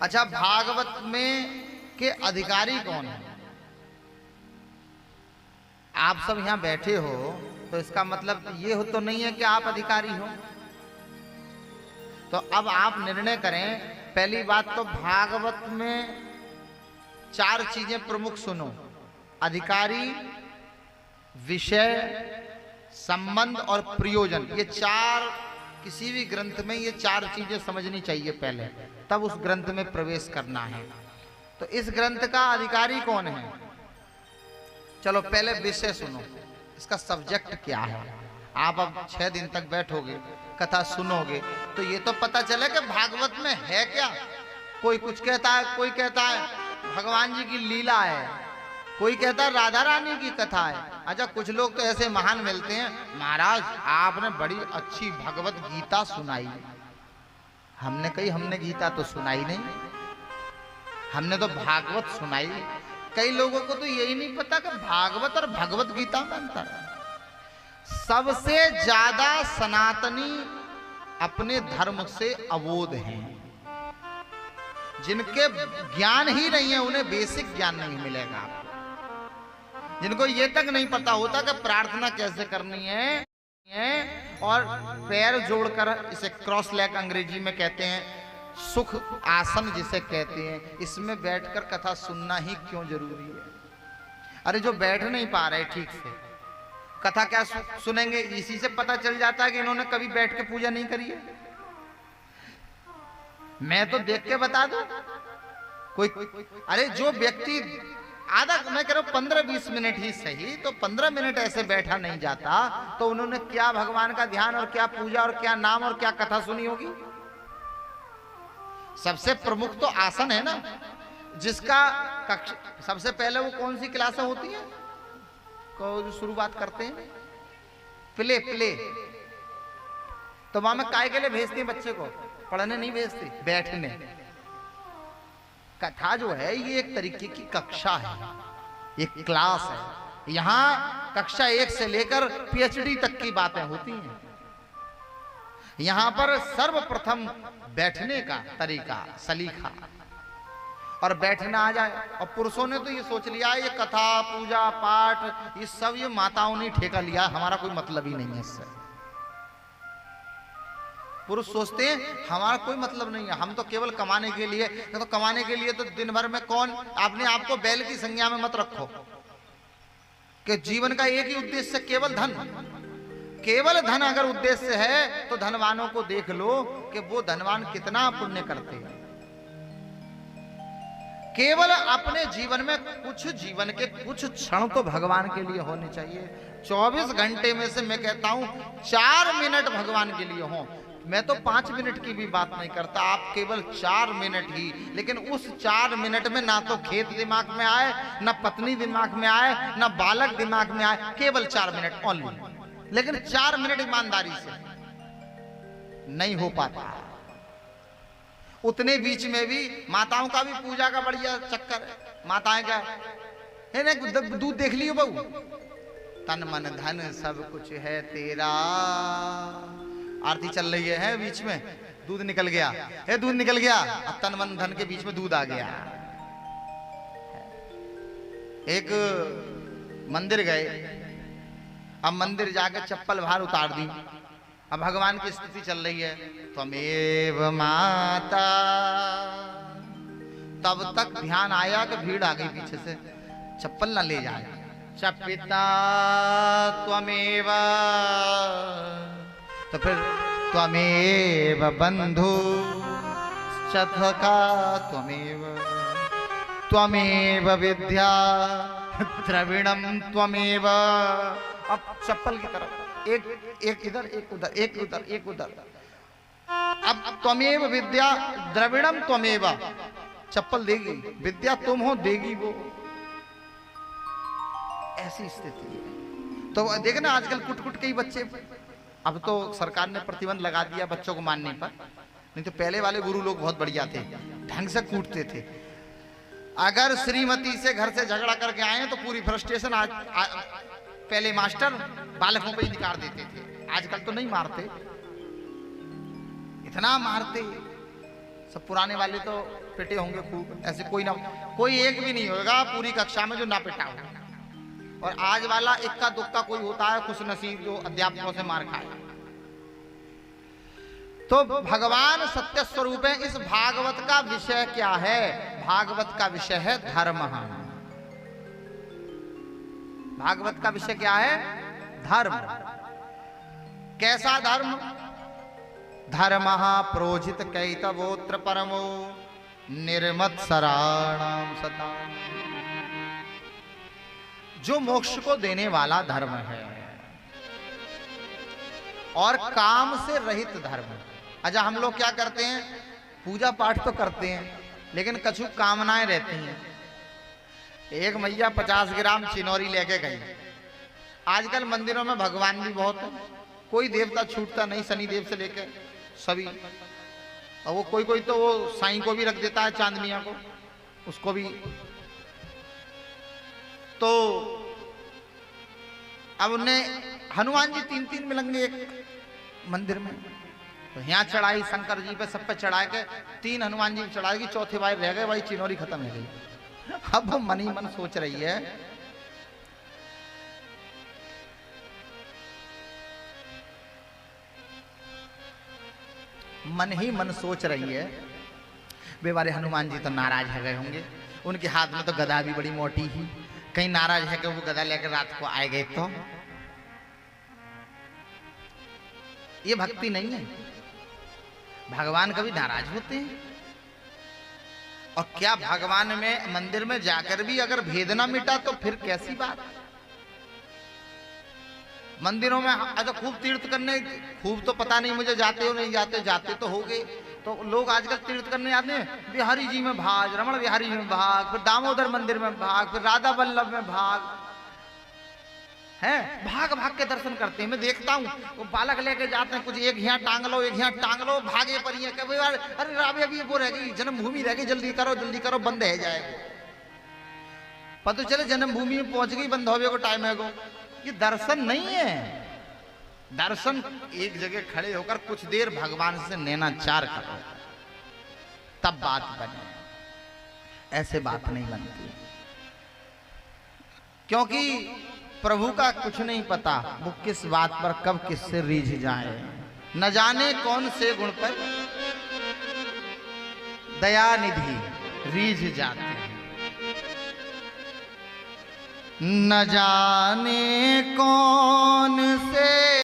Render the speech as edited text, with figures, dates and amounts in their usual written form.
अच्छा, भागवत में के अधिकारी कौन है? आप सब यहां बैठे हो तो इसका मतलब ये हो तो नहीं है कि आप अधिकारी हो। तो अब आप निर्णय करें। पहली बात तो भागवत में 4 चीजें प्रमुख सुनो: अधिकारी, विषय, संबंध और प्रयोजन। ये 4, किसी भी ग्रंथ में ये 4 चीजें समझनी चाहिए पहले, तब उस ग्रंथ में प्रवेश करना है। तो इस ग्रंथ का अधिकारी कौन है? चलो पहले विषय सुनो, इसका सब्जेक्ट क्या है। आप अब 6 दिन तक बैठोगे, कथा सुनोगे, तो ये तो पता चले कि भागवत में है क्या। कोई कुछ कहता है, कोई कहता है भगवान जी की लीला है, कोई कहता है राधा रानी की कथा है। अच्छा, कुछ लोग तो ऐसे महान मिलते हैं, महाराज आपने बड़ी अच्छी भगवत गीता सुनाई। हमने कही हमने गीता तो सुनाई नहीं, हमने तो भागवत सुनाई। कई लोगों को तो यही नहीं पता कि भागवत और भगवत गीता में अंतर है। सबसे ज्यादा सनातनी अपने धर्म से अबोध हैं। जिनके ज्ञान ही नहीं है, उन्हें बेसिक ज्ञान नहीं मिलेगा। जिनको ये तक नहीं पता होता कि प्रार्थना कैसे करनी है और पैर जोड़कर, इसे क्रॉस लेग अंग्रेजी में कहते हैं, सुख आसन जिसे कहते हैं, इसमें बैठकर कथा सुनना ही क्यों जरूरी है। अरे जो बैठ नहीं पा रहे ठीक से, कथा क्या सुनेंगे? इसी से पता चल जाता है कि इन्होंने कभी बैठ के पूजा नहीं करी है। मैं तो देख के बता दूं कोई। अरे जो व्यक्ति आधा, मैं कह रहा हूं 15-20 मिनट ही सही, तो 15 मिनट ऐसे बैठा नहीं जाता, तो उन्होंने क्या भगवान का ध्यान और क्या पूजा और क्या नाम और क्या कथा सुनी होगी। सबसे प्रमुख तो आसन है ना, जिसका सबसे पहले वो कौन सी क्लासें होती हैं को शुरुआत करते हैं? प्ले। तो वहां में काय के लिए भेजती है बच्चे को? पढ़ने नहीं भेजती, बैठने। कथा जो है ये एक तरीके की कक्षा है, एक क्लास है। यहां कक्षा 1 से लेकर PhD तक की बातें होती हैं। यहां पर सर्वप्रथम बैठने का तरीका, सलीका, और बैठना आ जाए। और पुरुषों ने तो ये सोच लिया ये कथा पूजा पाठ ये सब ये माताओं ने ठेका लिया, हमारा कोई मतलब ही नहीं है इससे। पुरुष सोचते हैं हमारा कोई मतलब नहीं है, हम तो केवल कमाने के लिए। तो कमाने के लिए तो दिन भर में कौन, आपने आपको बैल की संज्ञा में मत रखो कि जीवन का एक ही उद्देश्य केवल धन। केवल धन अगर उद्देश्य है तो धनवानों को देख लो कि वो धनवान कितना पुण्य करते हैं। केवल अपने जीवन में जीवन के कुछ क्षण तो भगवान के लिए होने चाहिए। 24 घंटे में से मैं कहता हूं 4 मिनट भगवान के लिए हो। मैं तो 5 मिनट की भी बात नहीं करता, आप केवल 4 मिनट ही। लेकिन उस 4 मिनट में ना तो खेत दिमाग में आए, ना पत्नी दिमाग में आए, ना बालक दिमाग में आए, केवल 4 मिनट ओनली। लेकिन 4 मिनट ईमानदारी से नहीं हो पाता। उतने बीच में भी माताओं का भी पूजा का बढ़िया चक्कर है। माताएं क्या है ना, दूध देख लियो बहू, तन मन धन सब कुछ है तेरा। आरती चल रही है बीच में दूध निकल गया, है दूध निकल गया, अब तन मन धन के बीच में दूध आ गया। एक मंदिर गए, अब मंदिर जाकर चप्पल बाहर उतार दी। अब भगवान की स्तुति चल रही है, त्वमेव माता। तब तक ध्यान आया कि भीड़ आ गई पीछे से, चप्पल ना ले जाए। च पिता त्वमेव, तो फिर त्वमेव बंधु सखा त्वमेव, त्वमेव विद्या द्रविणम त्वमेव। अब चप्पल की तरफ एक इधर एक उधर, एक उधर एक उधर। अब त्वमेव विद्या द्रविणम त्वमेव, चप्पल देगी विद्या तुम हो, देगी वो। ऐसी स्थिति है। तो देखना आजकल कुट कुट के ही बच्चे, अब तो सरकार ने प्रतिबंध लगा दिया बच्चों को मानने पर, नहीं तो पहले वाले गुरु लोग बहुत बढ़िया थे, ढंग से कूटते थे। अगर श्रीमती से घर से झगड़ा करके आए तो पूरी फ्रस्ट्रेशन पहले मास्टर बालकों पे ही निकाल देते थे। आजकल तो नहीं मारते, इतना मारते सब पुराने वाले तो पिटे होंगे खूब, ऐसे कोई एक भी नहीं होगा पूरी कक्षा में जो ना पिटा हो। और आज वाला इक्का दुक्का कोई होता है खुश नसीब जो अध्यापकों से मार खाए। तो भगवान सत्य स्वरूप है। इस भागवत का विषय क्या है? भागवत का विषय है धर्म। भागवत का विषय क्या है? धर्म। कैसा धर्म? धर्म प्रोजित कैतवोत्र परमो निर्मत्सराणाम सता। जो मोक्ष को देने वाला धर्म है और काम से रहित धर्म। अच्छा, हम लोग क्या करते हैं? पूजा पाठ तो करते हैं लेकिन कछु कामनाएं रहती हैं। एक मैया 50 ग्राम चिनौरी लेके गई। आजकल मंदिरों में भगवान भी बहुत है, कोई देवता छूटता नहीं, शनि देव से लेकर सभी। और वो कोई तो वो साईं को भी रख देता है, चांद मियां को, उसको भी। तो अब उन्हें हनुमान जी 3-3 मिलेंगे एक मंदिर में। तो यहाँ चढ़ाई शंकर जी पे, सब पे चढ़ा के 3 हनुमान जी पे चढ़ाएगी, चौथे बार रह गए भाई, चिनौरी खत्म हो गई। अब वो मन ही मन सोच रही है बेवारे हनुमान जी तो नाराज हो गए होंगे, उनके हाथ में तो गदा भी बड़ी मोटी ही, कहीं नाराज है कि वो गदा लेकर रात को आए गए तो। ये भक्ति नहीं है। भगवान कभी नाराज होते हैं? और क्या भगवान में मंदिर में जाकर भी अगर भेद ना मिटा तो फिर कैसी बात? मंदिरों में अच्छा खूब तीर्थ करने, खूब तो पता नहीं मुझे, जाते हो नहीं जाते, जाते तो हो गए। तो लोग आजकल तीर्थ करने आते हैं, बिहारी जी में भाग, रमण बिहारी में भाग, फिर दामोदर मंदिर में भाग, फिर राधा वल्लभ में भाग, हैं भाग भाग के दर्शन करते हैं। मैं देखता हूँ वो बालक लेके जाते हैं, कुछ एक यहाँ टांग लो, एक यहाँ टांग लो, भागे पर ये कभी यार, अरे राबे अभी वो रह गई, जन्मभूमि रह गई, जल्दी करो बंद है जाएगा। पता चले जन्मभूमि में पहुंच गई, बंद होने को टाइम है को। ये दर्शन नहीं है। दर्शन एक जगह खड़े होकर कुछ देर भगवान से नैनाचार करो, तब बात बने। ऐसे बात नहीं बनती, क्योंकि प्रभु का कुछ नहीं पता, वो किस बात पर कब किससे रीझ जाए। न जाने कौन से गुण पर दयानिधि रीझ जाते हैं, न जाने कौन से